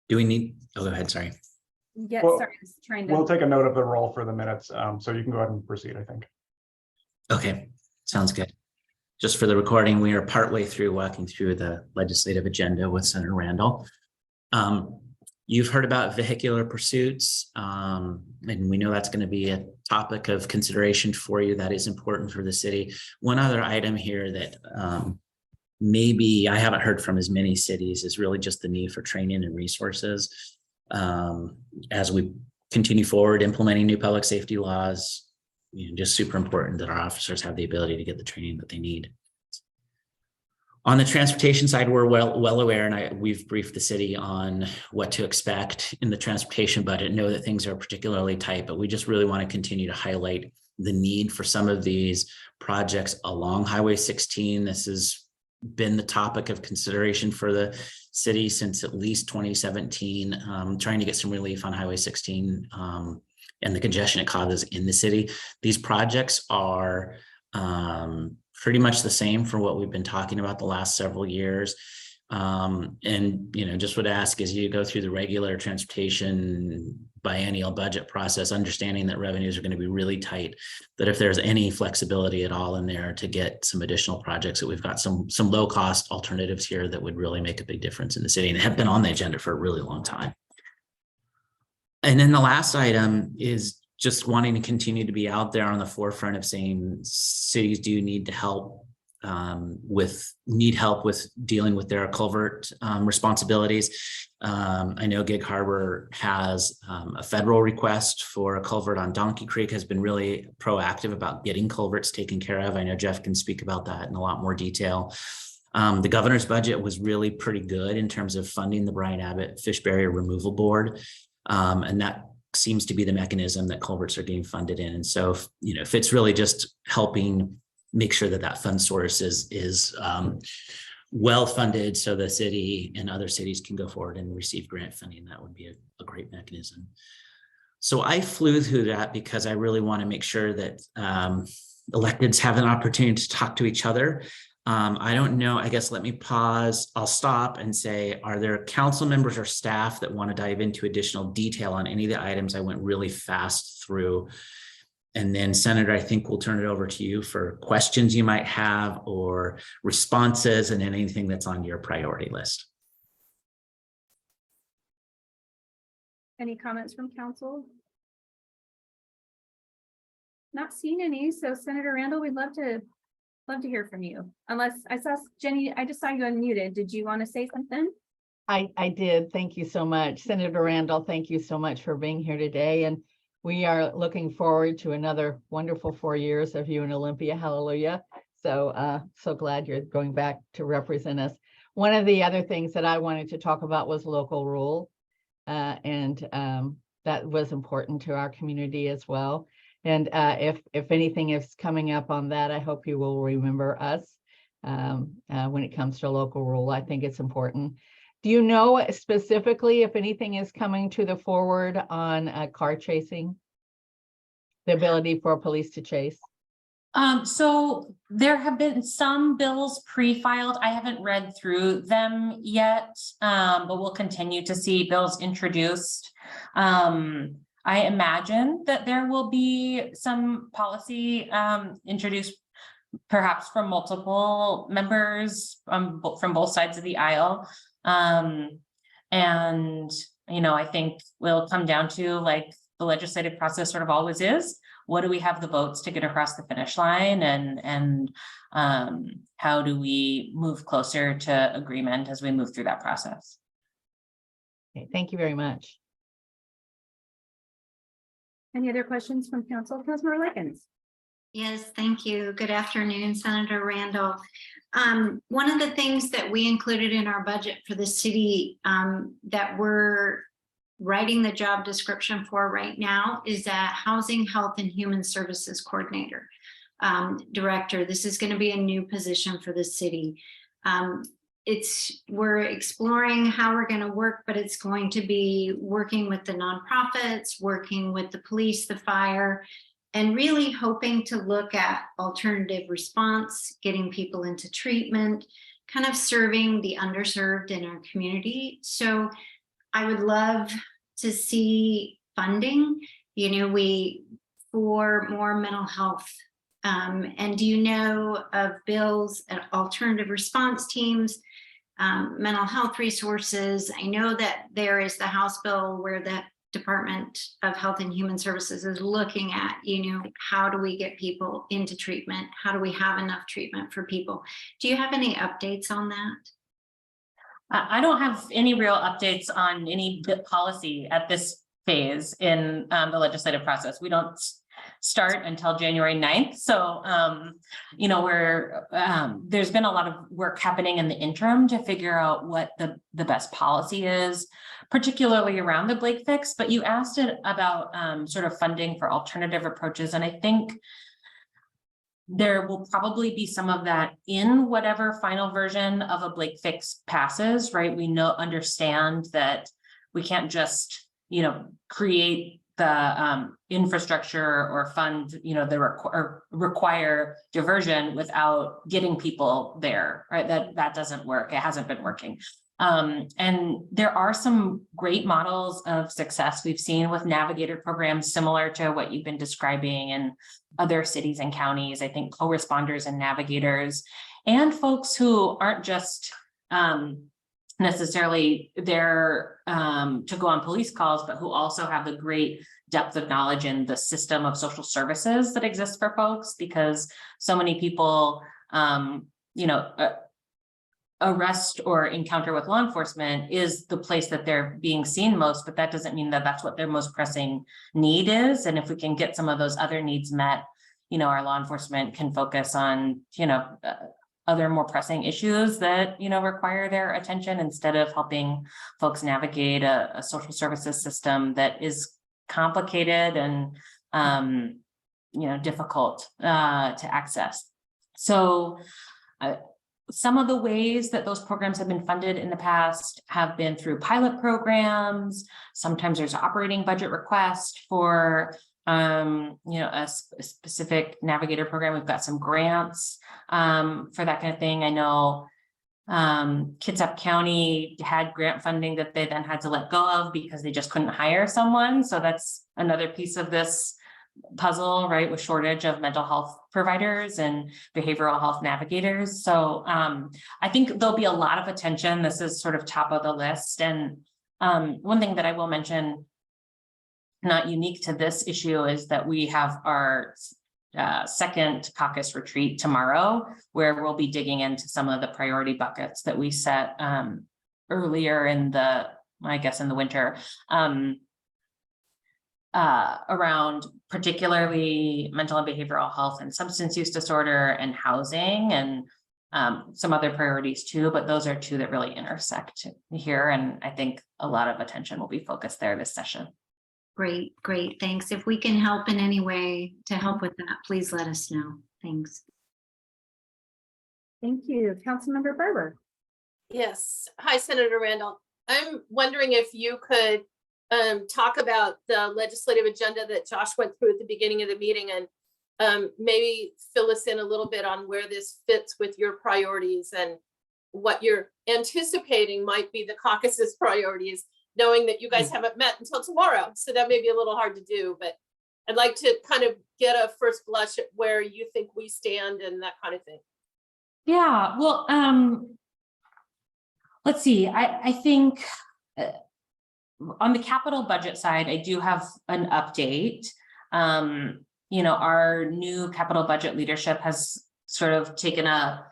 Do we need, oh, go ahead, sorry. Yes, Well, sorry, I was trying to. We'll take a note of the roll for the minutes, so you can go ahead and proceed, I think. Okay, sounds good. Just for the recording, we are partway through walking through the legislative agenda with Senator Randall. You've heard about vehicular pursuits, and we know that's going to be a topic of consideration for you. That is important for the city. One other item here that maybe I haven't heard from as many cities is really just the need for training and resources. As we continue forward implementing new public safety laws, just super important that our officers have the ability to get the training that they need. On the transportation side, we're well aware, and we've briefed the city on what to expect in the transportation budget. Know that things are particularly tight, but we just really want to continue to highlight the need for some of these projects along Highway 16. This has been the topic of consideration for the city since at least 2017, trying to get some relief on Highway 16 and the congestion it causes in the city. These projects are pretty much the same for what we've been talking about the last several years. And, just would ask as you go through the regular transportation biennial budget process, understanding that revenues are going to be really tight, that if there's any flexibility at all in there to get some additional projects, that we've got some low cost alternatives here that would really make a big difference in the city and have been on the agenda for a really long time. And then the last item is just wanting to continue to be out there on the forefront of saying cities do need to help with dealing with their culvert responsibilities. I know Gig Harbor has a federal request for a culvert on Donkey Creek, has been really proactive about getting culverts taken care of. I know Jeff can speak about that in a lot more detail. The governor's budget was really pretty good in terms of funding the Brian Abbott Fish Barrier Removal Board. And that seems to be the mechanism that culverts are getting funded in. And so, if it's really just helping make sure that that fund source is well funded so the city and other cities can go forward and receive grant funding, that would be a great mechanism. So I flew through that because I really want to make sure that electeds have an opportunity to talk to each other. I don't know, I guess let me pause. I'll stop and say, are there council members or staff that want to dive into additional detail on any of the items I went really fast through? And then Senator, I think we'll turn it over to you for questions you might have or responses and anything that's on your priority list. Any comments from council? Not seeing any. So Senator Randall, we'd love to hear from you. Unless I saw Jenny, I just saw you unmuted. Did you want to say something? I did. Thank you so much. Senator Randall, thank you so much for being here today. And we are looking forward to another wonderful 4 years of you in Olympia. Hallelujah. So, so glad you're going back to represent us. One of the other things that I wanted to talk about was local rule. And that was important to our community as well. And if anything is coming up on that, I hope you will remember us when it comes to local rule. I think it's important. Do you know specifically if anything is coming to the forward on car chasing? The ability for police to chase? So there have been some bills pre-filed. I haven't read through them yet, but we'll continue to see bills introduced. I imagine that there will be some policy introduced perhaps from multiple members from both sides of the aisle. And, I think will come down to, like the legislative process sort of always is, what do we have the votes to get across the finish line, and how do we move closer to agreement as we move through that process? Okay, thank you very much. Any other questions from council? Councilmember Likens. Yes, thank you. Good afternoon, Senator Randall. One of the things that we included in our budget for the city that we're writing the job description for right now is a Housing, Health, and Human Services Coordinator Director. This is going to be a new position for the city. We're exploring how we're going to work, but it's going to be working with the nonprofits, working with the police, the fire, and really hoping to look at alternative response, getting people into treatment, kind of serving the underserved in our community. So I would love to see funding, for more mental health. And do you know of bills and alternative response teams, mental health resources? I know that there is the House bill where the Department of Health and Human Services is looking at, how do we get people into treatment? How do we have enough treatment for people? Do you have any updates on that? I don't have any real updates on any policy at this phase in the legislative process. We don't start until January 9th. So, there's been a lot of work happening in the interim to figure out what the best policy is, particularly around the Blake fix. But you asked it about sort of funding for alternative approaches. And I think there will probably be some of that in whatever final version of a Blake fix passes, right? We understand that we can't just, create the infrastructure or fund, or require diversion without getting people there, right? That doesn't work. It hasn't been working. And there are some great models of success we've seen with navigator programs similar to what you've been describing in other cities and counties. I think co-responders and navigators and folks who aren't just necessarily there to go on police calls, but who also have the great depth of knowledge in the system of social services that exists for folks, because so many people, arrest or encounter with law enforcement is the place that they're being seen most, but that doesn't mean that that's what their most pressing need is. And if we can get some of those other needs met, our law enforcement can focus on, other more pressing issues that, require their attention instead of helping folks navigate a social services system that is complicated and, difficult to access. So some of the ways that those programs have been funded in the past have been through pilot programs. Sometimes there's an operating budget request for a specific navigator program. We've got some grants for that kind of thing. I know Kitsap County had grant funding that they then had to let go of because they just couldn't hire someone. So that's another piece of this puzzle, right, with shortage of mental health providers and behavioral health navigators. So I think there'll be a lot of attention. This is sort of top of the list. And one thing that I will mention, not unique to this issue, is that we have our second caucus retreat tomorrow, where we'll be digging into some of the priority buckets that we set earlier in the winter around particularly mental and behavioral health and substance use disorder and housing and some other priorities too, but those are two that really intersect here. And I think a lot of attention will be focused there this session. Great, thanks. If we can help in any way to help with that, please let us know. Thanks. Thank you. Councilmember Berber. Yes. Hi, Senator Randall. I'm wondering if you could talk about the legislative agenda that Josh went through at the beginning of the meeting and maybe fill us in a little bit on where this fits with your priorities and what you're anticipating might be the caucus's priorities, knowing that you guys haven't met until tomorrow. So that may be a little hard to do, but I'd like to kind of get a first blush at where you think we stand and that kind of thing. Yeah, well, let's see. I think on the capital budget side, I do have an update. Our new capital budget leadership has sort of taken a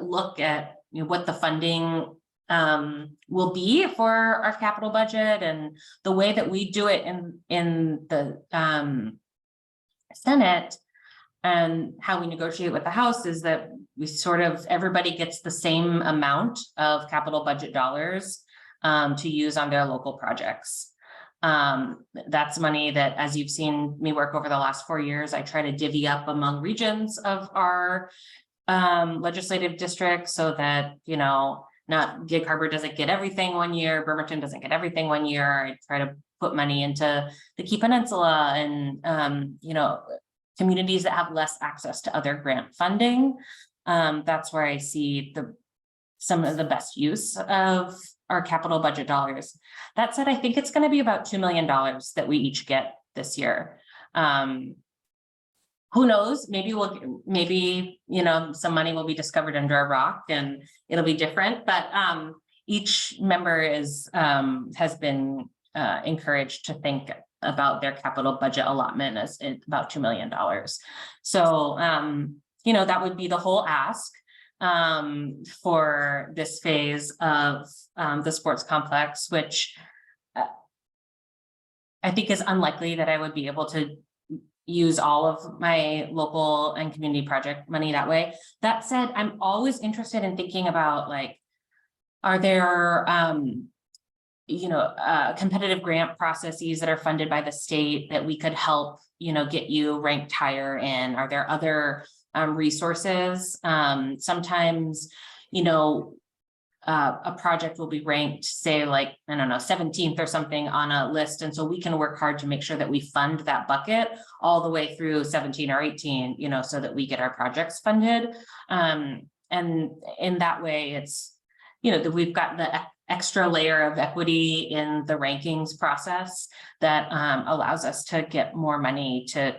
look at what the funding will be for our capital budget, and the way that we do it in the Senate and how we negotiate with the House is that we sort of, everybody gets the same amount of capital budget dollars to use on their local projects. That's money that, as you've seen me work over the last 4 years, I try to divvy up among regions of our legislative districts so that, not Gig Harbor doesn't get everything one year, Bremerton doesn't get everything one year. I try to put money into the Key Peninsula and, communities that have less access to other grant funding. That's where I see the some of the best use of our capital budget dollars. That said, I think it's going to be about $2 million that we each get this year. Who knows? Maybe, you know, some money will be discovered under a rock and it'll be different, but each member has been encouraged to think about their capital budget allotment as about $2 million. So, you know, that would be the whole ask for this phase of the sports complex, which I think is unlikely that I would be able to use all of my local and community project money that way. That said, I'm always interested in thinking about, like, are there, you know, competitive grant processes that are funded by the state that we could help, you know, get you ranked higher in? Are there other resources? Sometimes, you know, a project will be ranked, say, like, I don't know, 17th or something on a list. And so we can work hard to make sure that we fund that bucket all the way through 17 or 18, you know, so that we get our projects funded. And in that way, it's, you know, that we've got the extra layer of equity in the rankings process that allows us to get more money to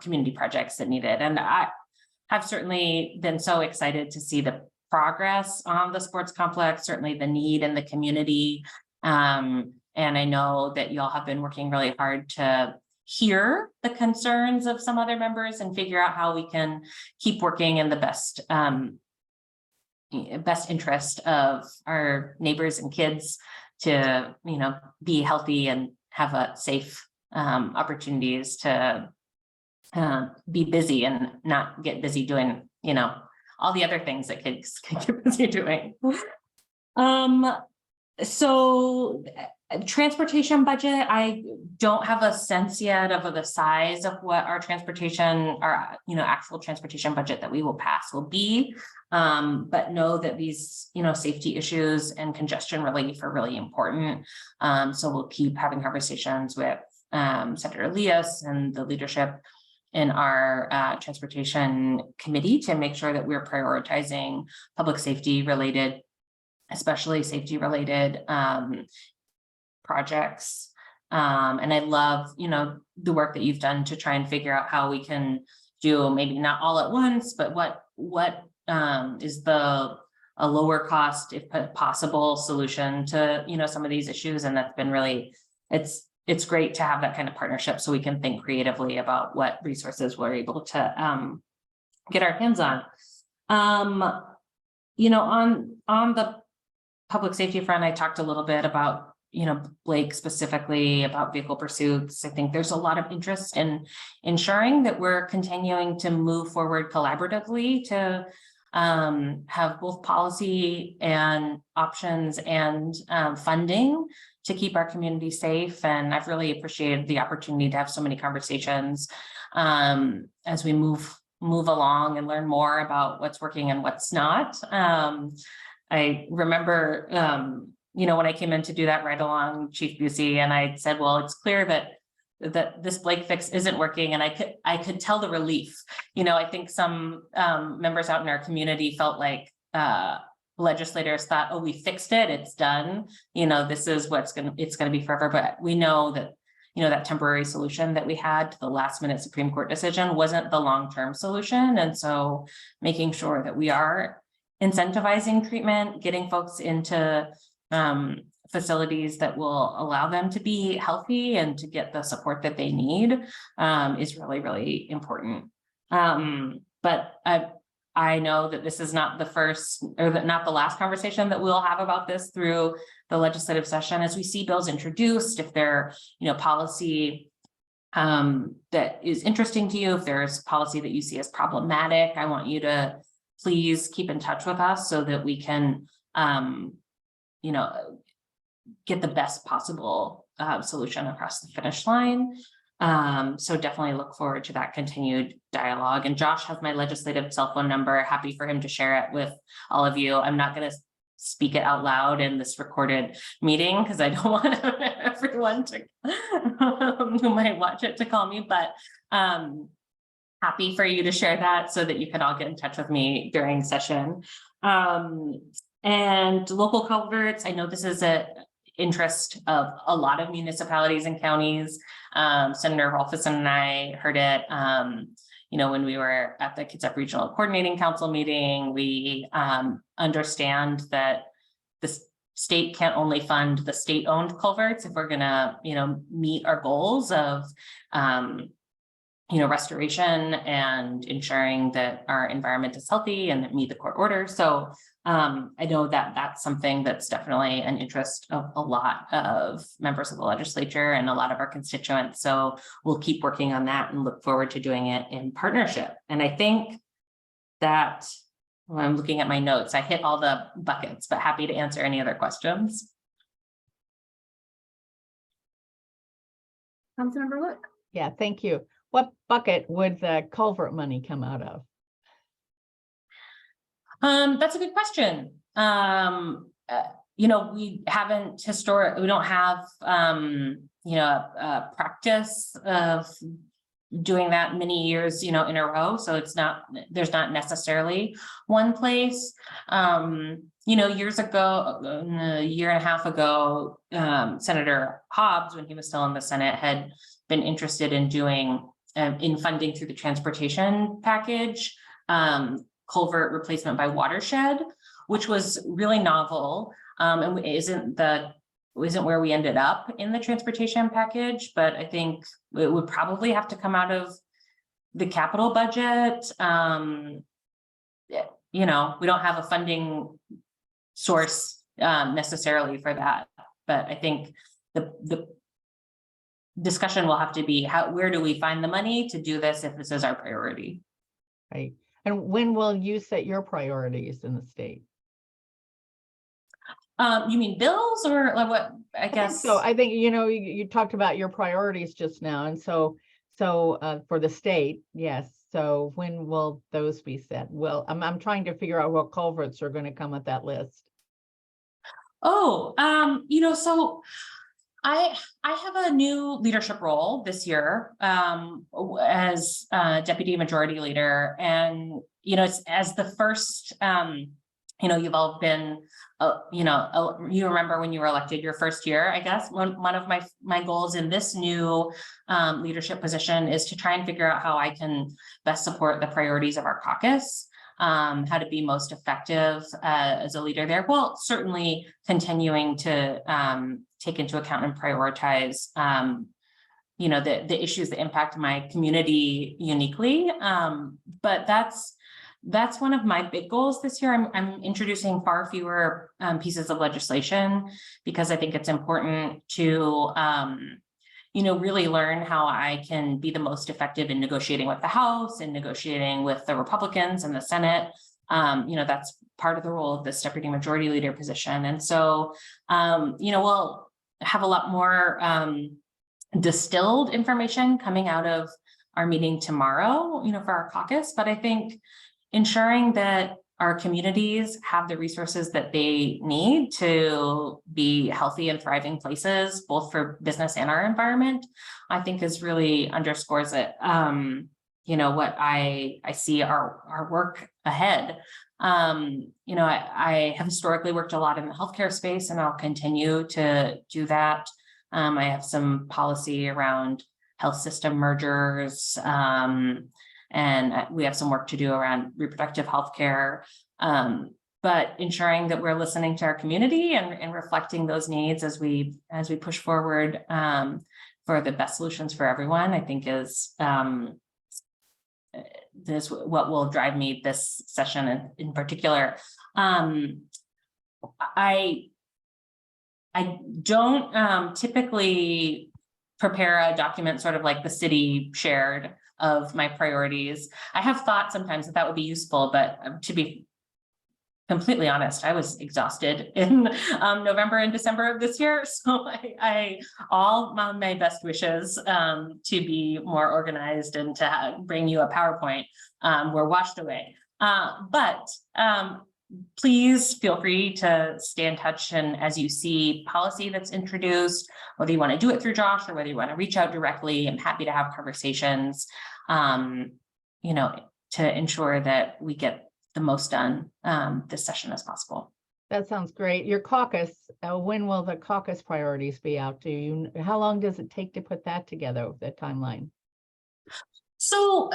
community projects that need it. And I've certainly been so excited to see the progress on the sports complex, certainly the need in the community. And I know that y'all have been working really hard to hear the concerns of some other members and figure out how we can keep working in the best interest of our neighbors and kids to, you know, be healthy and have a safe opportunities to be busy and not get busy doing, you know, all the other things that kids can get busy doing. So transportation budget, I don't have a sense yet of the size of what our you know, actual transportation budget that we will pass will be. But know that these, you know, safety issues and congestion relief are really important. So we'll keep having conversations with Senator Elias and the leadership in our transportation committee to make sure that we're prioritizing public safety related, especially safety related projects. And I love, you know, the work that you've done to try and figure out how we can do, maybe not all at once, but what is a lower cost, if possible, solution to, you know, some of these issues. And that's been really, it's great to have that kind of partnership so we can think creatively about what resources we're able to get our hands on. You know, on the public safety front, I talked a little bit about, you know, Blake specifically about vehicle pursuits. I think there's a lot of interest in ensuring that we're continuing to move forward collaboratively to have both policy and options and funding to keep our community safe. And I've really appreciated the opportunity to have so many conversations as we move along and learn more about what's working and what's not. I remember, you know, when I came in to do that ride along, Chief Busey, and I said, well, it's clear that this Blake fix isn't working. And I could tell the relief. You know, I think some members out in our community felt like legislators thought, oh, we fixed it, it's done. You know, this is it's gonna be forever. But we know that, you know, that temporary solution that we had to the last minute Supreme Court decision wasn't the long-term solution. And so making sure that we are incentivizing treatment, getting folks into facilities that will allow them to be healthy and to get the support that they need is really, really important. But I know that this is not the first or not the last conversation that we'll have about this through the legislative session. As we see bills introduced, if they're, you know, policy that is interesting to you, if there's policy that you see as problematic, I want you to please keep in touch with us so that we can, you know, get the best possible solution across the finish line. So definitely look forward to that continued dialogue. And Josh has my legislative cell phone number. Happy for him to share it with all of you. I'm not going to speak it out loud in this recorded meeting because I don't want everyone to who might watch it to call me, but happy for you to share that so that you can all get in touch with me during session. And local culverts, I know this is a interest of a lot of municipalities and counties. Senator Rolfison and I heard it, when we were at the Kitsap Regional Coordinating Council meeting. We understand that the state can't only fund the state-owned culverts if we're gonna, meet our goals of restoration and ensuring that our environment is healthy and that meet the court order. So I know that that's something that's definitely an interest of a lot of members of the legislature and a lot of our constituents. So we'll keep working on that and look forward to doing it in partnership. And I think that when I'm looking at my notes, I hit all the buckets, but happy to answer any other questions. Councilmember Look. Yeah, thank you. What bucket would the culvert money come out of? That's a good question. We haven't we don't have, a practice of doing that many years, in a row. So there's not necessarily one place. Years ago, a year and a half ago, Senator Hobbs, when he was still in the Senate, had been interested in doing, in funding through the transportation package, culvert replacement by watershed, which was really novel. And isn't where we ended up in the transportation package, but I think it would probably have to come out of the capital budget. We don't have a funding source necessarily for that, but I think the discussion will have to be where do we find the money to do this if this is our priority? Right. And when will you set your priorities in the state? You mean bills or like what? I guess. So I think, you talked about your priorities just now. And so for the state, yes. So when will those be set? Well, I'm trying to figure out what culverts are going to come with that list. Oh, so I have a new leadership role this year as deputy majority leader, and it's as the first. You've all been, you remember when you were elected your first year, I guess. One of my goals in this new leadership position is to try and figure out how I can best support the priorities of our caucus. How to be most effective as a leader there. Well, certainly continuing to take into account and prioritize, the issues that impact my community uniquely. But that's one of my big goals this year. I'm introducing far fewer pieces of legislation because I think it's important to really learn how I can be the most effective in negotiating with the House and negotiating with the Republicans and the Senate. That's part of the role of this deputy majority leader position. And so, we'll have a lot more distilled information coming out of our meeting tomorrow, for our caucus. But I think ensuring that our communities have the resources that they need to be healthy and thriving places, both for business and our environment, I think is really underscores it. What I see our work ahead. I have historically worked a lot in the healthcare space, and I'll continue to do that. I have some policy around health system mergers, and we have some work to do around reproductive health care. But ensuring that we're listening to our community and reflecting those needs as we push forward for the best solutions for everyone, I think is what will drive me this session in particular. I don't typically prepare a document sort of like the city shared of my priorities. I have thought sometimes that would be useful, but to be completely honest, I was exhausted in November and December of this year. So all my best wishes to be more organized and to bring you a PowerPoint were washed away. But please feel free to stay in touch, and as you see policy that's introduced, whether you want to do it through Josh or whether you want to reach out directly, I'm happy to have conversations, to ensure that we get the most done this session as possible. That sounds great. Your caucus, when will the caucus priorities be out? How long does it take to put that together, the timeline? So,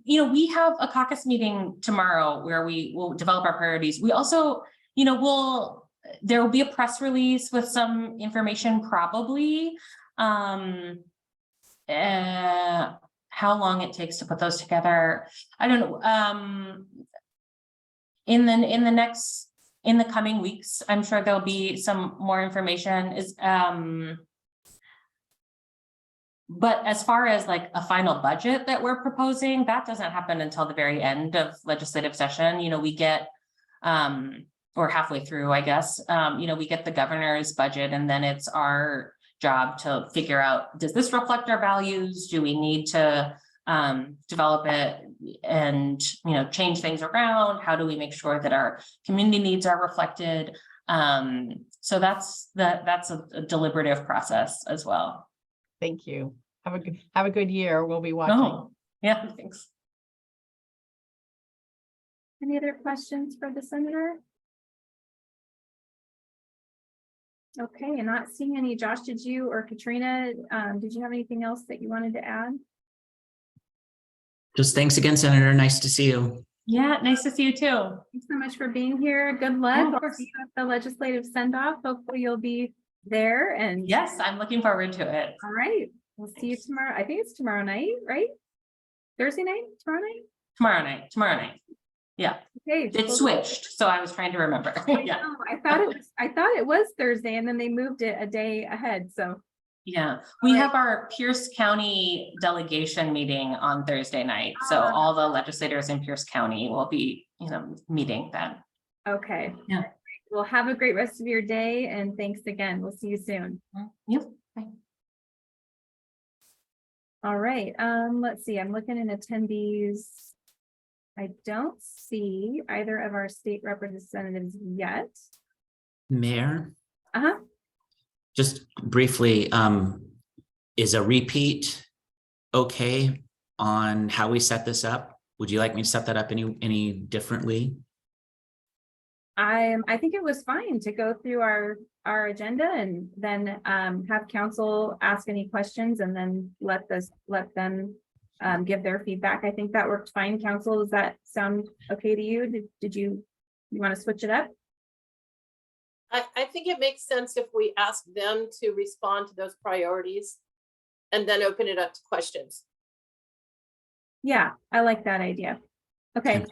we have a caucus meeting tomorrow where we will develop our priorities. We also, there will be a press release with some information probably. How long it takes to put those together, I don't know. In the coming weeks, I'm sure there'll be some more information but as far as like a final budget that we're proposing, that doesn't happen until the very end of legislative session. We get, or halfway through, I guess, we get the governor's budget, and then it's our job to figure out, does this reflect our values? Do we need to develop it and, change things around? How do we make sure that our community needs are reflected? So that's a deliberative process as well. Thank you. Have a good year. We'll be watching. Oh, yeah, thanks. Any other questions for the senator? Okay, and not seeing any. Josh, did you, or Katrina, did you have anything else that you wanted to add? Just thanks again, Senator. Nice to see you. Yeah, nice to see you too. Thanks so much for being here. Good luck. Yeah, of I'll course. see you at the legislative send-off. Hopefully you'll be there, and Yes, I'm looking forward to it. all right, we'll see you tomorrow. I think it's tomorrow night, right? Thursday night, tomorrow night? Tomorrow night. Yeah, Okay. it switched, so I was trying to remember. Yeah, No, I thought it was Thursday, and then they moved it a day ahead, so. yeah. We have our Pierce County delegation meeting on Thursday night, so all the legislators in Pierce County will be, meeting then. Okay. Yeah. Well, have a great rest of your day, and thanks again. We'll see you soon. Yep. All right, let's see, I'm looking in attendees. I don't see either of our state representatives yet. Mayor, Uh-huh. just briefly, is a repeat okay on how we set this up? Would you like me to set that up any differently? I think it was fine to go through our agenda and then have council ask any questions and then let them give their feedback. I think that worked fine. Council, does that sound okay to you? Did you want to switch it up? I think it makes sense if we ask them to respond to those priorities and then open it up to questions. Yeah, I like that idea. Okay. Okay.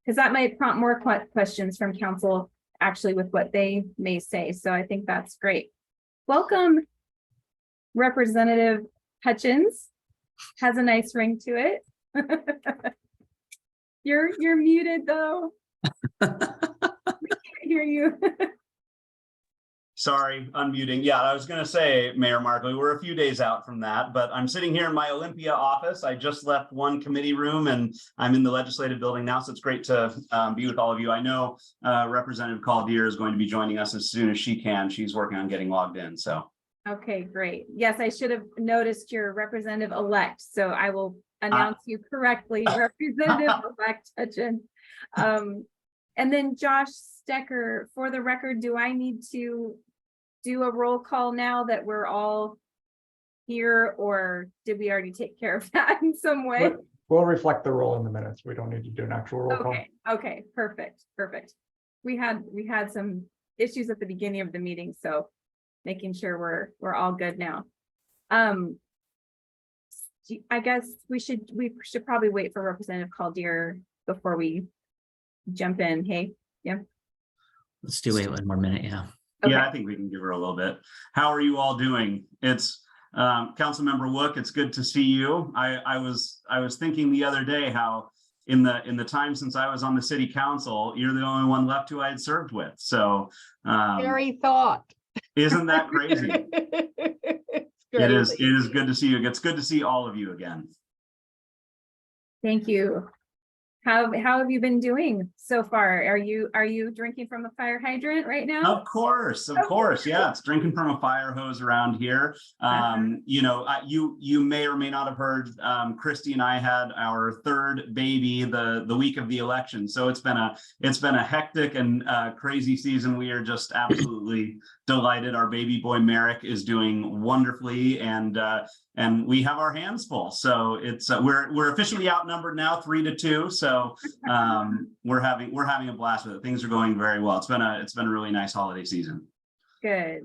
Because that might prompt more questions from council actually with what they may say. So I think that's great. Welcome, Representative Hutchins. Has a nice ring to it. You're muted though. We can't hear you. Sorry, unmuting. Yeah, I was going to say, Mayor Markley, we're a few days out from that, but I'm sitting here in my Olympia office. I just left one committee room and I'm in the legislative building now, so it's great to be with all of you. I know Representative Caldier is going to be joining us as soon as she can. She's working on getting logged in, so. Okay, great. Yes, I should have noticed your representative-elect, so I will announce you correctly, Representative-elect Hutchins. And then Josh Stecker, for the record, do I need to do a roll call now that we're all here, or did we already take care of that in some way? We'll reflect the role in the minutes. We don't need to do an actual roll call. Okay, perfect. We had some issues at the beginning of the meeting, so making sure we're all good now. I guess we should probably wait for Representative Caldier before we jump in. Hey, yeah. Let's do wait one more minute, yeah. Okay. Yeah, I think we can give her a little bit. How are you all doing? It's Councilmember Wook. It's good to see you. I was thinking the other day how in the time since I was on the city council, you're the only one left who I had served with. So Very thought. isn't that crazy? It is good to see you. It's good to see all of you again. Thank you. How have you been doing so far? Are you drinking from a fire hydrant right now? Of course. Yeah, it's drinking from a fire hose around here. You know, you may or may not have heard, Christy and I had our third baby the week of the election. So it's been a hectic and crazy season. We are just absolutely delighted. Our baby boy Merrick is doing wonderfully, and we have our hands full. So it's we're officially outnumbered now, 3-2. So we're having a blast with it. Things are going very well. It's been a really nice holiday season. Good.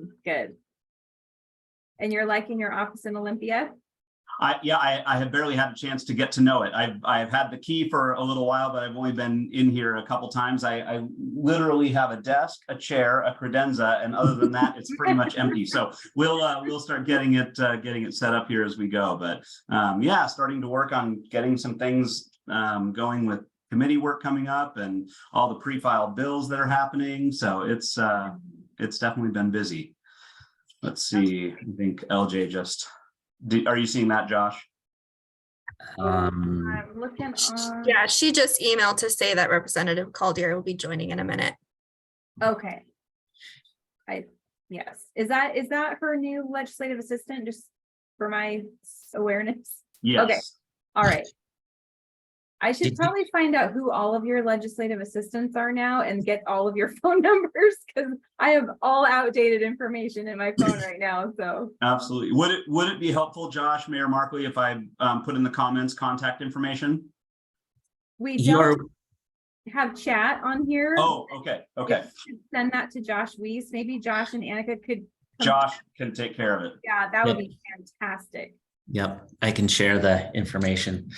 And you're liking your office in Olympia? I have barely had a chance to get to know it. I've had the key for a little while, but I've only been in here a couple times. I literally have a desk, a chair, a credenza, and other than that, it's pretty much empty. So we'll start getting it set up here as we go. But yeah, starting to work on getting some things going with committee work coming up and all the pre-filed bills that are happening. So it's definitely been busy. Let's see. I think LJ just. Are you seeing that, Josh? I'm looking on. Yeah, she just emailed to say that Representative Caldier will be joining in a minute. Okay. Yes. Is that her new legislative assistant? Just for my awareness? Yes. Okay. All right. I should Did you- probably find out who all of your legislative assistants are now and get all of your phone numbers, because I have all outdated information in my phone right now. So Absolutely. Would it be helpful, Josh, Mayor Markley, if I put in the comments contact information? we You're, don't have chat on here. Oh, okay. If you could send that to Josh Weiss. Maybe Josh and Annika could. Josh can take care of it. Yeah, that would Yep. be fantastic. yep, I can share the information.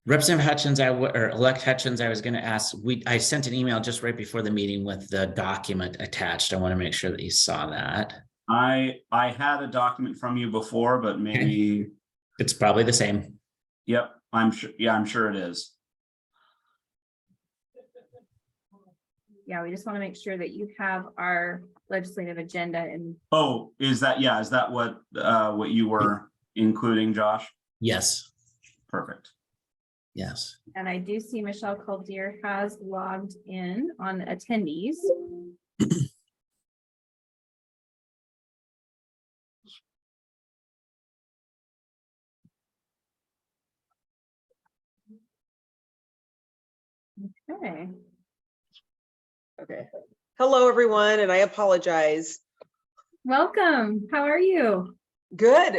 Representative Hutchins, or Elect Hutchins, I was going to ask, I sent an email just right before the meeting with the document attached. I want to make sure that you saw that. I had a document from you before, but maybe, It's probably the same. yep, I'm sure. Yeah, I'm sure it is. Yeah, we just want to make sure that you have our legislative agenda and Oh, is that what you were including, Josh? Yes, Perfect. yes. And I do see Michelle Caldier has logged in on attendees. Okay, Okay. Hello, everyone, and I apologize. welcome. How are you? Good.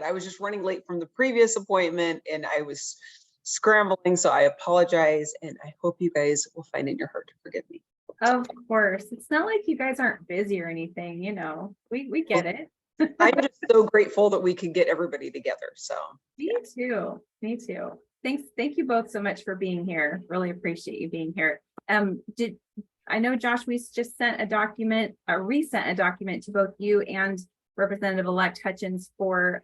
I was just running late from the previous appointment and I was scrambling, so I apologize, and I hope you guys will find it in your heart to forgive me. Of course. It's not like you guys aren't busy or anything, we get it. I'm just so grateful that we could get everybody together, so. Me too. Thank you both so much for being here. Really appreciate you being here. I know Josh, we just resent a document to both you and Representative-elect Hutchins to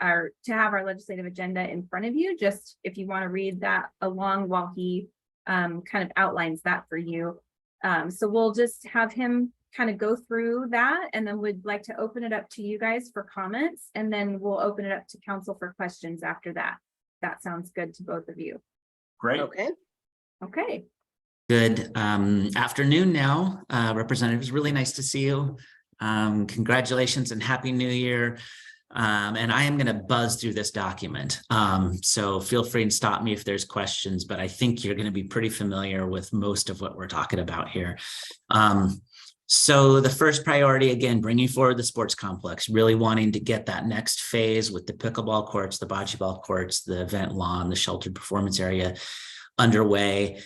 have our legislative agenda in front of you, just if you want to read that along while he kind of outlines that for you. So we'll just have him kind of go through that, and then we'd like to open it up to you guys for comments, and then we'll open it up to council for questions after that. That sounds good to both of you. Great. Okay. Good afternoon now, representatives. Really nice to see you. Congratulations and Happy New Year. And I am going to buzz through this document. So feel free and stop me if there's questions, but I think you're going to be pretty familiar with most of what we're talking about here. So the first priority, again, bringing forward the sports complex, really wanting to get that next phase with the pickleball courts, the bocce ball courts, the event lawn, the sheltered performance area underway.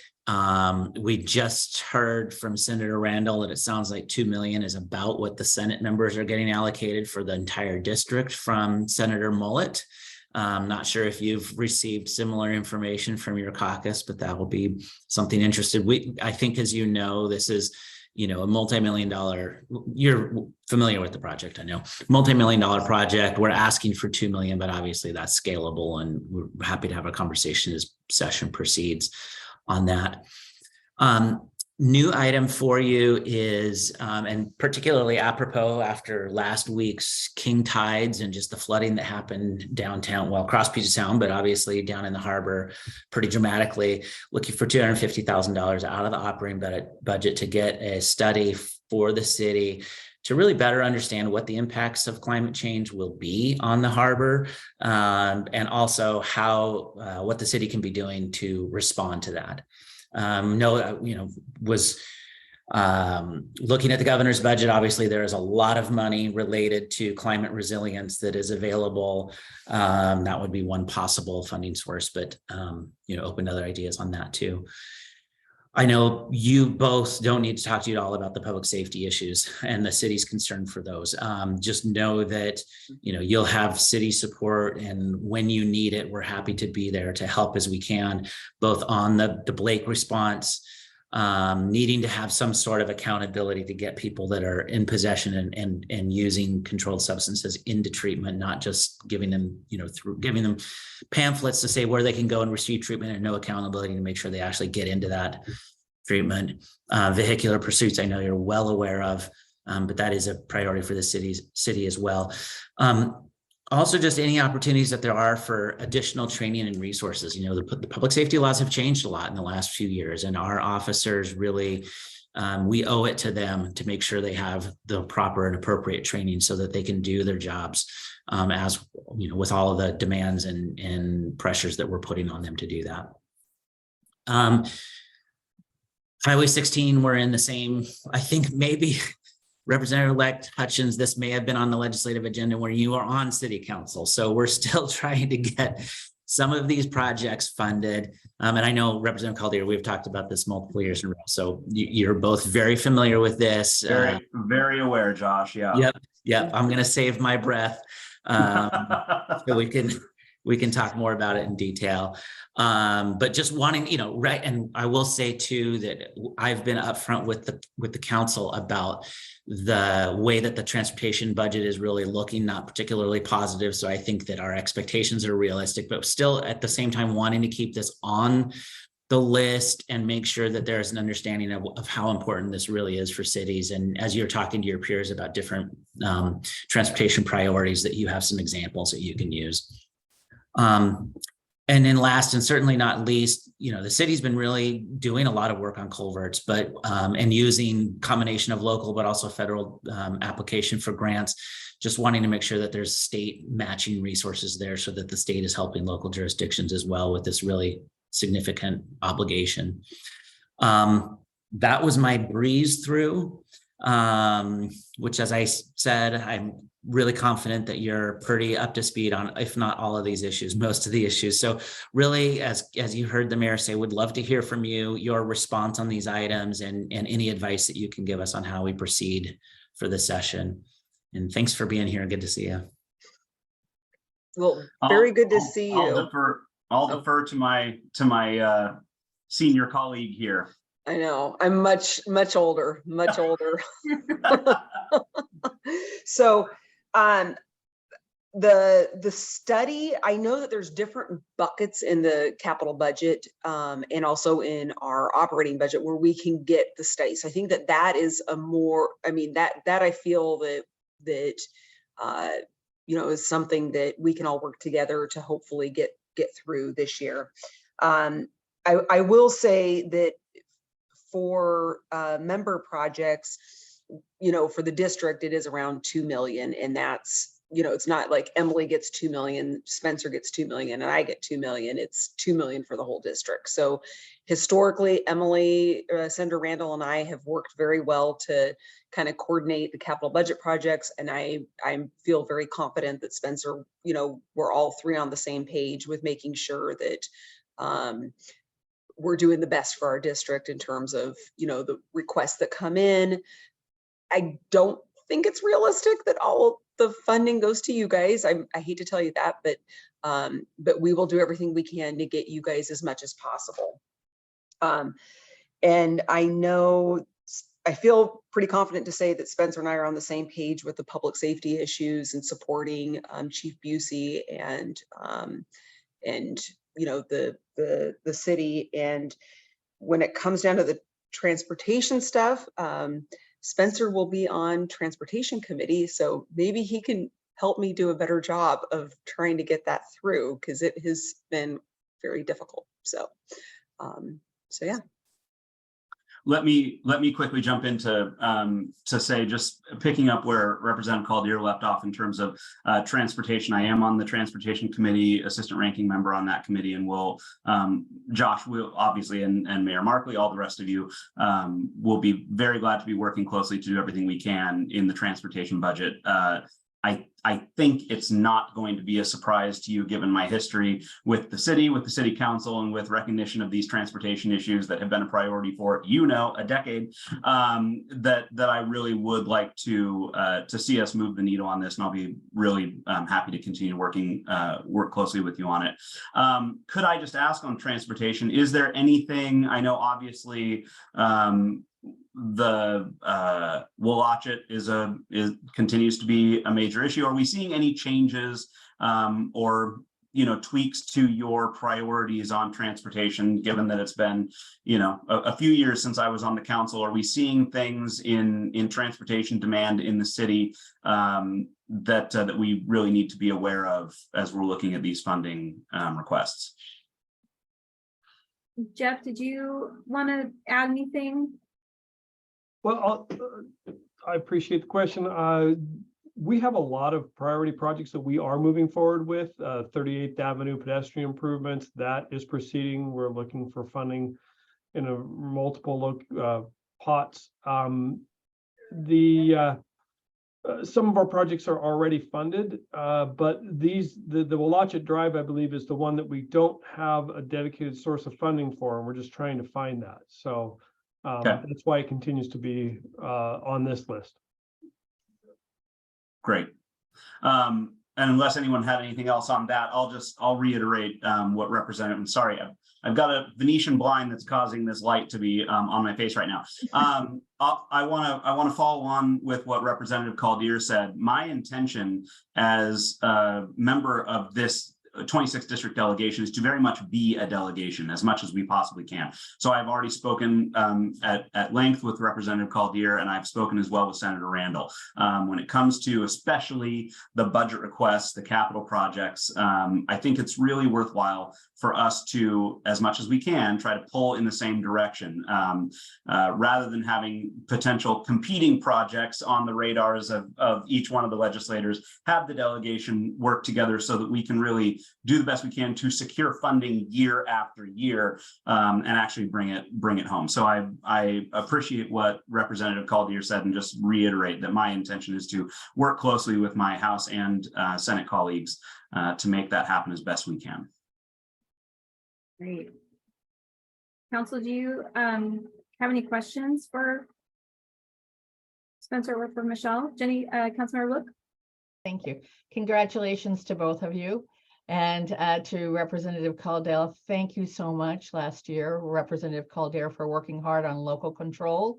We just heard from Senator Randall that it sounds like 2 million is about what the Senate members are getting allocated for the entire district from Senator Mullet. Not sure if you've received similar information from your caucus, but that will be something interesting. I think, as you know, this is, a multi-million-dollar, you're familiar with the project, I know, multi-million-dollar project. We're asking for 2 million, but obviously that's scalable, and we're happy to have a conversation as session proceeds on that. new item for you is, and particularly apropos after last week's king tides and just the flooding that happened downtown, well, across Puget Sound, but obviously down in the harbor pretty dramatically, looking for $250,000 out of the operating budget to get a study for the city to really better understand what the impacts of climate change will be on the harbor, and also how what the city can be doing to respond to that. Was looking at the governor's budget. Obviously, there is a lot of money related to climate resilience that is available. That would be one possible funding source, but open to other ideas on that too. I know you both don't need to talk to you at all about the public safety issues and the city's concern for those. Just know that, you'll have city support, and when you need it, we're happy to be there to help as we can, both on the Blake response, needing to have some sort of accountability to get people that are in possession and using controlled substances into treatment, not just giving them, giving them pamphlets to say where they can go and receive treatment, and no accountability to make sure they actually get into that treatment. Vehicular pursuits, I know you're well aware of, but that is a priority for the city as well. Also, just any opportunities that there are for additional training and resources. The public safety laws have changed a lot in the last few years, and our officers really, we owe it to them to make sure they have the proper and appropriate training so that they can do their jobs, as with all of the demands and pressures that we're putting on them to do that. Highway 16, we're in the same, I think maybe Representative-elect Hutchins, this may have been on the legislative agenda where you are on city council. So we're still trying to get some of these projects funded. And I know Representative Caldeira, we've talked about this multiple years in a row. So you're both very familiar with this. Very aware, Josh. Yeah. Yep. I'm going to save my breath. So we can talk more about it in detail. But just wanting, right. And I will say too, that I've been upfront with the council about the way that the transportation budget is really looking, not particularly positive. So I think that our expectations are realistic, but still at the same time wanting to keep this on the list and make sure that there's an understanding of how important this really is for cities. And as you're talking to your peers about different transportation priorities, that you have some examples that you can use. And then last and certainly not least, the city's been really doing a lot of work on culverts, but and using combination of local, but also federal application for grants, just wanting to make sure that there's state matching resources there so that the state is helping local jurisdictions as well with this really significant obligation. That was my breeze through, which, as I said, I'm really confident that you're pretty up to speed on, if not all of these issues, most of the issues. So really, as you heard the mayor say, would love to hear from you, your response on these items, and any advice that you can give us on how we proceed for the session. And thanks for being here. Good to see you. Well, very good to see you. I'll defer to my senior colleague here. I know, I'm much older. So the study, I know that there's different buckets in the capital budget and also in our operating budget where we can get the studies. I think that is a more, that I feel that is something that we can all work together to hopefully get through this year. I will say that for member projects, for the district, it is around 2 million. And that's, it's not like Emily gets 2 million, Spencer gets 2 million, and I get 2 million. It's 2 million for the whole district. So historically, Emily, Senator Randall, and I have worked very well to kind of coordinate the capital budget projects. And I feel very confident that Spencer, we're all three on the same page with making sure that we're doing the best for our district in terms of, the requests that come in. I don't think it's realistic that all the funding goes to you guys. I hate to tell you that, but we will do everything we can to get you guys as much as possible. And I feel pretty confident to say that Spencer and I are on the same page with the public safety issues and supporting Chief Busey and the city. And when it comes down to the transportation stuff. Spencer will be on transportation committee, so maybe he can help me do a better job of trying to get that through, because it has been very difficult. So, yeah. Let me quickly jump into to say, just picking up where Representative Caldier left off in terms of transportation. I am on the transportation committee, assistant ranking member on that committee, and will Josh will obviously, and Mayor Markley, all the rest of you will be very glad to be working closely to do everything we can in the transportation budget. I think it's not going to be a surprise to you, given my history with the city council, and with recognition of these transportation issues that have been a priority for, a decade, that I really would like to see us move the needle on this. And I'll be really happy to continue work closely with you on it. Could I just ask on transportation, is there anything, I know obviously, the Willachet continues to be a major issue. Are we seeing any changes or tweaks to your priorities on transportation, given that it's been a few years since I was on the council? Are we seeing things in transportation demand in the city that we really need to be aware of as we're looking at these funding requests? Jeff, did you want to add anything? Well, I appreciate the question. We have a lot of priority projects that we are moving forward with. 38th Avenue pedestrian improvements, that is proceeding. We're looking for funding in a multiple pots. Some of our projects are already funded, but the Willachet Drive, I believe, is the one that we don't have a dedicated source of funding for, and we're just trying to find that. So that's why it continues to be on this list. Great. And unless anyone had anything else on that, I'll reiterate what Representative, I'm sorry, I've got a Venetian blind that's causing this light to be on my face right now. I want to follow on with what Representative Caldier said. My intention as a member of this 26th district delegation is to very much be a delegation as much as we possibly can. So I've already spoken at length with Representative Caldier, and I've spoken as well with Senator Randall. When it comes to especially the budget requests, the capital projects, I think it's really worthwhile for us to, as much as we can, try to pull in the same direction rather than having potential competing projects on the radars of each one of the legislators. Have the delegation work together so that we can really do the best we can to secure funding year after year and actually bring it home. So I appreciate what Representative Caldier said, and just reiterate that my intention is to work closely with my House and Senate colleagues to make that happen as best we can. Great. Council, do you have any questions for Spencer or for Michelle? Jenny, Councilmember Look? Thank you. Congratulations to both of you. And to Representative Caldier, thank you so much last year, Representative Caldier, for working hard on local control.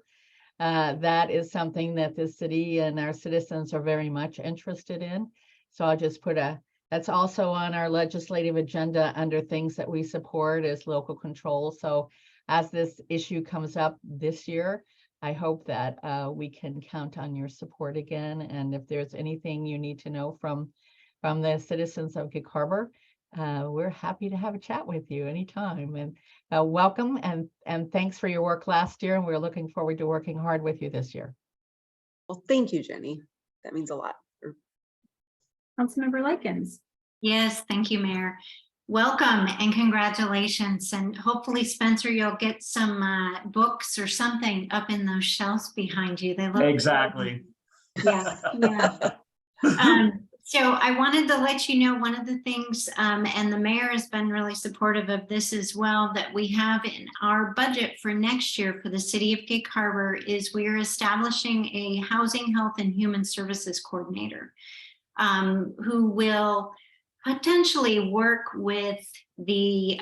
That is something that the city and our citizens are very much interested in. So I'll just put that's also on our legislative agenda under things that we support is local control. So as this issue comes up this year, I hope that we can count on your support again. And if there's anything you need to know from the citizens of Gig Harbor, we're happy to have a chat with you anytime. And welcome and thanks for your work last year. And we're looking forward to working hard with you this year. Well, thank you, Jenny. That means a lot. Councilmember Likens. Yes, thank you, Mayor. Welcome and congratulations. And hopefully, Spencer, you'll get some books or something up in those shelves behind you. They look exactly. Yeah. So I wanted to let you know one of the things, and the mayor has been really supportive of this as well, that we have in our budget for next year for the city of Gig Harbor is we are establishing a housing, health, and human services coordinator who will potentially work with the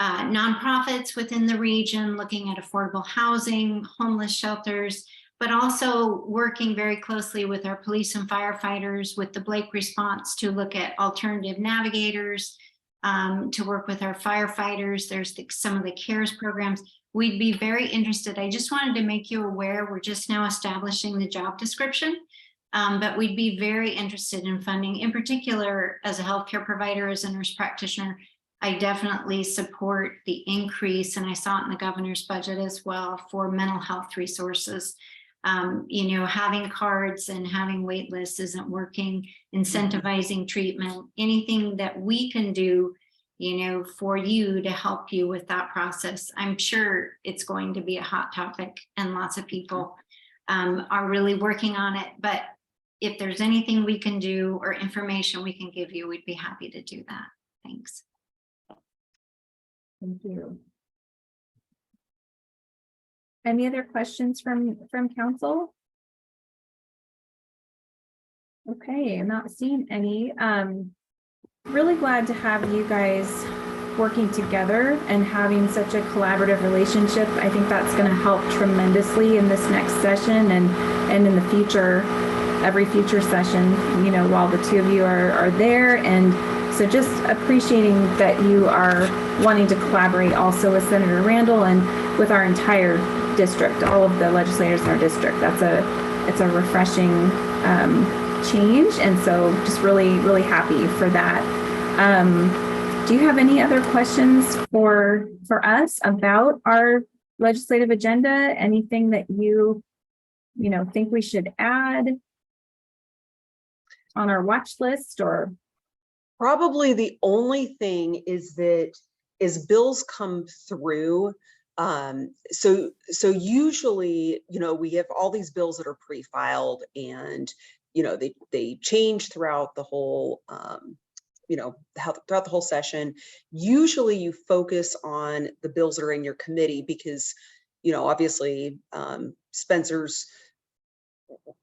nonprofits within the region, looking at affordable housing, homeless shelters, but also working very closely with our police and firefighters with the Blake response to look at alternative navigators, to work with our firefighters. There's some of the CARES programs. we'd be very interested. I just wanted to make you aware, we're just now establishing the job description. But we'd be very interested in funding, in particular, as a healthcare provider, as a nurse practitioner. I definitely support the increase, and I saw it in the governor's budget as well, for mental health resources. You know, having cards and having wait lists isn't working, incentivizing treatment, anything that we can do, you know, for you to help you with that process. I'm sure it's going to be a hot topic and lots of people are really working on it. But if there's anything we can do or information we can give you, we'd be happy to do that. Thanks. Thank you. Any other questions from council? Okay, I'm not seeing any. Really glad to have you guys working together and having such a collaborative relationship. I think that's going to help tremendously in this next session and in the future, every future session, you know, while the two of you are there. And so just appreciating that you are wanting to collaborate also with Senator Randall and with our entire district, all of the legislators in our district. It's a refreshing change. And so just really happy for that. Do you have any other questions for us about our legislative agenda? Anything that you think we should add on our watch list? Or probably the only thing is that as bills come through, so usually, you know, we have all these bills that are pre-filed, and you know, they change throughout the whole throughout the whole session. Usually you focus on the bills that are in your committee because, you know, obviously Spencer's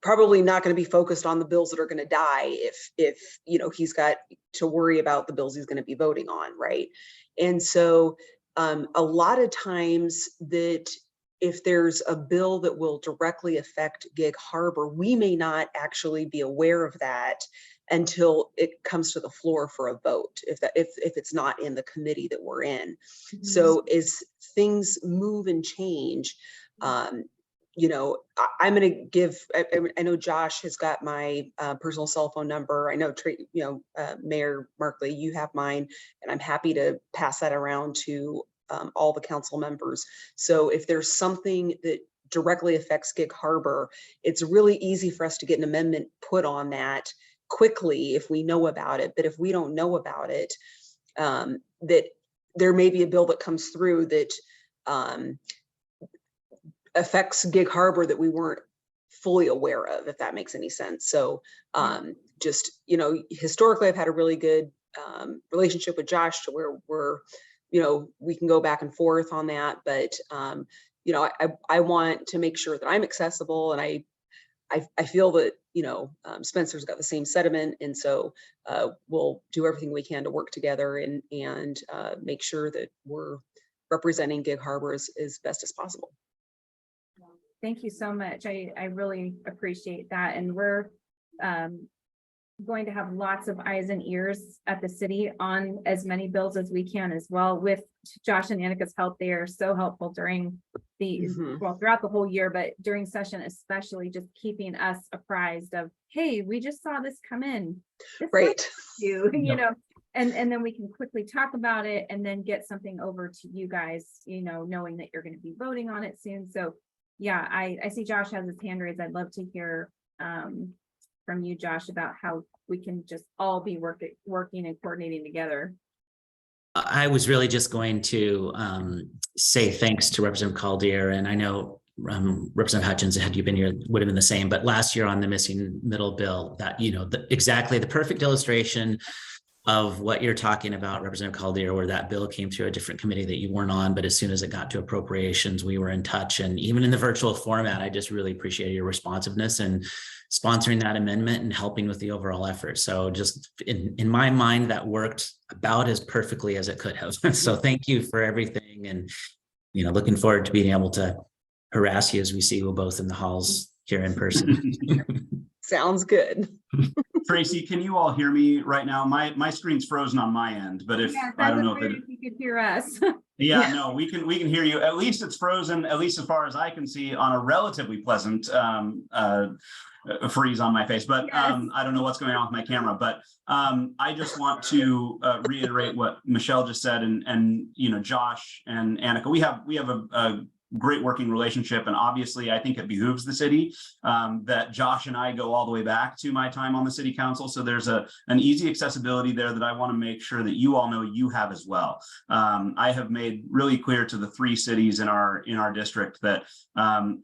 probably not going to be focused on the bills that are going to die if you know, he's got to worry about the bills he's going to be voting on, right? And so a lot of times that if there's a bill that will directly affect Gig Harbor, we may not actually be aware of that until it comes to the floor for a vote, if it's not in the committee that we're in. Mm-hmm. So as things move and change, you know, I'm going to give, I know Josh has got my personal cell phone number. I know, Mayor Markley, you have mine, and I'm happy to pass that around to all the council members. So if there's something that directly affects Gig Harbor, it's really easy for us to get an amendment put on that quickly if we know about it. But if we don't know about it, that there may be a bill that comes through that affects Gig Harbor that we weren't fully aware of, if that makes any sense. So just, you know, historically, I've had a really good relationship with Josh to where we're, you know, we can go back and forth on that. But, you know, I want to make sure that I'm accessible, and I feel that, you know, Spencer's got the same sentiment. And so we'll do everything we can to work together and make sure that we're representing Gig Harbor as best as possible. Thank you so much. I really appreciate that. And we're going to have lots of eyes and ears at the city on as many bills as we can as well. With Josh and Annika's help, they are so helpful during the, well, throughout the whole year, but during session, especially just keeping us apprised of, hey, we just saw this come in. Right. You know, and then we can quickly talk about it and then get something over to you guys, you know, knowing that you're going to be voting on it soon. So yeah, I see Josh has his hand raised. I'd love to hear from you, Josh, about how we can just all be working and coordinating together. I was really just going to say thanks to Representative Caldier, and I know Representative Hutchins, had you been here, would have been the same. But last year on the missing middle bill, that, you know, exactly the perfect illustration of what you're talking about, Representative Caldier, where that bill came through a different committee that you weren't on, but as soon as it got to appropriations, we were in touch. And even in the virtual format, I just really appreciate your responsiveness and sponsoring that amendment and helping with the overall effort. So just in my mind, that worked about as perfectly as it could have. So thank you for everything. And, you know, looking forward to being able to harass you as we see you both in the halls here in person. Sounds good. Tracy, can you all hear me right now? My screen's frozen on my end, but if, Yes, I don't was know if it, wondering if you could hear us. yeah, no, we can hear you. At least it's frozen, at least as far as I can see, on a relatively pleasant freeze on my face, but Yes. I don't know what's going on with my camera, but I just want to reiterate what Michelle just said, and you know, Josh and Annika, we have a great working relationship, and obviously I think it behooves the city that Josh and I go all the way back to my time on the city council, so there's an easy accessibility there that I want to make sure that you all know you have as well. I have made really clear to the 3 cities in our district that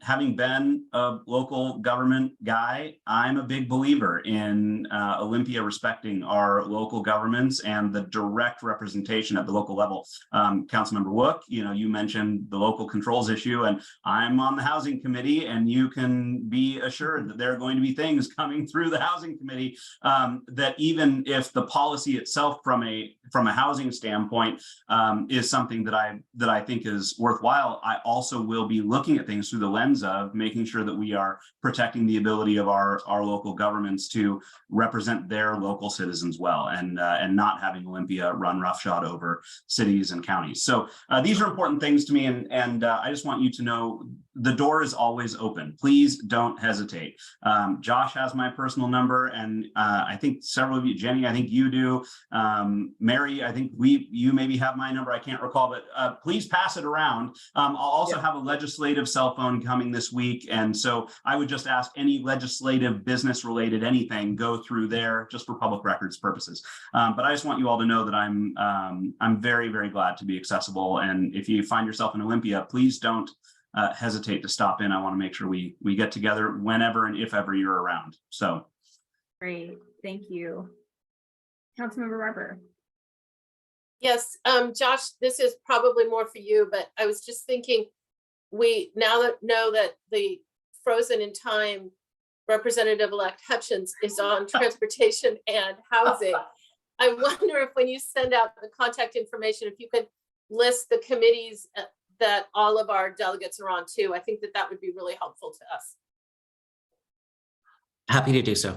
having been a local government guy, I'm a big believer in Olympia respecting our local governments and the direct representation at the local level. Councilmember Wook, you know, you mentioned the local controls issue, and I'm on the housing committee, and you can be assured that there are going to be things coming through the housing committee that even if the policy itself from a housing standpoint is something that I think is worthwhile, I also will be looking at things through the lens of making sure that we are protecting the ability of our local governments to represent their local citizens well, and not having Olympia run roughshod over cities and counties. So these are important things to me, and I just want you to know the door is always open. Please don't hesitate. Josh has my personal number, and I think several of you, Jenny, I think you do. Mary, I think you maybe have my number. I can't recall, but please pass it around. I'll also have a legislative cell phone coming this week, and so I would just ask any legislative, business related anything go through there just for public records purposes. But I just want you all to know that I'm very, very glad to be accessible, and if you find yourself in Olympia, please don't hesitate to stop in. I want to make sure we get together whenever and if ever you're around. So Great, thank you. Councilmember Barber. Yes, Josh, this is probably more for you, but I was just thinking, we now know that the frozen in time Representative-elect Hutchins is on transportation and housing. I wonder if when you send out the contact information, if you could list the committees that all of our delegates are on too. I think that would be really helpful to us. Happy to do so.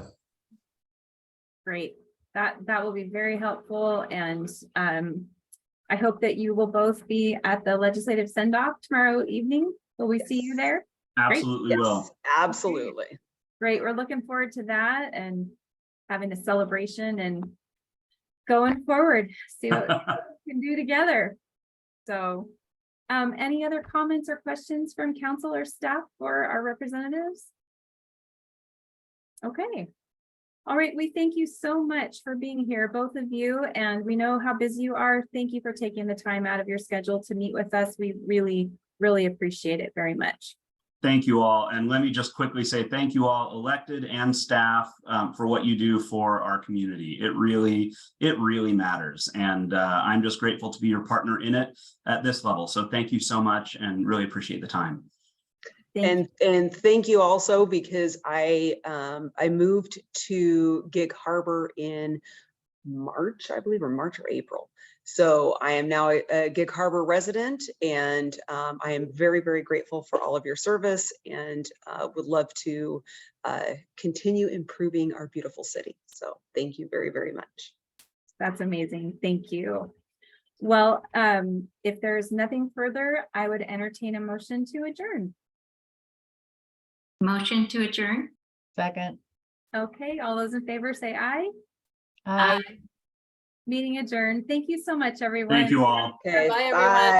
Great, that will be very helpful, and I hope that you will both be at the legislative send-off tomorrow evening. Will we see you there? absolutely will. Yes, absolutely. Great, we're looking forward to that and having a celebration and going forward, see what we can do together. So, any other comments or questions from council or staff for our representatives? Okay. All right, we thank you so much for being here, both of you, and we know how busy you are. Thank you for taking the time out of your schedule to meet with us. We really, really appreciate it very much. Thank you all. And let me just quickly say thank you all, elected and staff, for what you do for our community. It really matters. And I'm just grateful to be your partner in it at this level. So thank you so much and really appreciate the time. Thank And thank you also, because I moved to Gig Harbor in March, I believe, or March or April. So I am now a Gig Harbor resident, and I am very, very grateful for all of your service, and would love to continue improving our beautiful city. So thank you very, very much. That's amazing. Thank you. Well, if there's nothing further, I would entertain a motion to adjourn. Motion to adjourn? Second. Okay, all those in favor say aye. Aye. Meeting adjourned. Thank you so much, everyone. Thank you all. Okay, Bye, everyone. bye.